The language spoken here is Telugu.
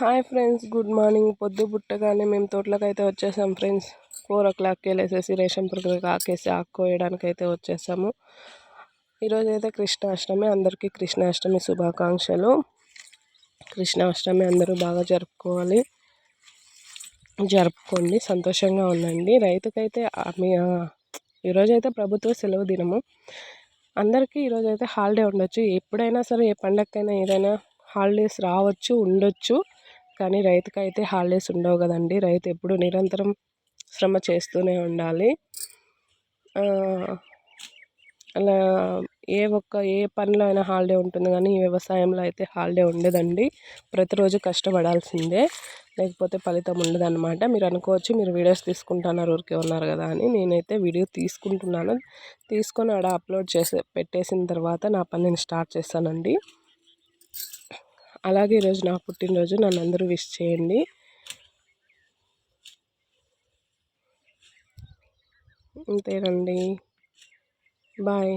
Hi friends, good morning. పొద్దు పుట్టగానే మేము తోటలోకైతే వచ్చేసాం ఫ్రెండ్స్. 4 o'clockకి లేసేసి రేషన్ పురుగులకు ఆకేసి ఆకుకోయడానికి అయితే వచ్చేసాము. ఈరోజైతే కృష్ణాష్టమి. అందరికీ కృష్ణాష్టమి శుభాకాంక్షలు. కృష్ణాష్టమి అందరూ బాగా జరుపుకోండి, సంతోషంగా ఉండండి. రైతుకైతే ఈరోజైతే ప్రభుత్వ సెలవు దినము. అందరికీ ఈరోజైతే హాలిడే ఉండొచ్చు. ఎప్పుడైనా సరే, ఏ పండగకైనా ఏదైనా హాలిడేస్ రావచ్చు, ఉండొచ్చు. కానీ రైతుకైతే హాలిడేస్ ఉండవు కదండి. రైతు ఎప్పుడు నిరంతరం శ్రమ చేస్తూనే ఉండాలి. అలా ఏ పనిలో అయినా హాలిడే ఉంటుంది, కానీ ఈ వ్యవసాయంలో అయితే హాలిడే ఉండదండి. ప్రతిరోజు కష్టపడాల్సిందే, లేకపోతే ఫలితం ఉండదన్నమాట. మీరు అనుకోవచ్చు, మీరు వీడియోస్ తీసుకుంటున్నారు, ఊరికే ఉన్నారు కదా అని. నేనైతే వీడియో తీసుకుంటున్నాను. తీసుకొని ఆడ అప్లోడ్ పెట్టేసిన తర్వాత నా పని నేను స్టార్ట్ చేస్తానండి. అలాగే ఈరోజు నా పుట్టినరోజు, నన్ను అందరూ విష్ చేయండి. అంతేనండి, బాయ్.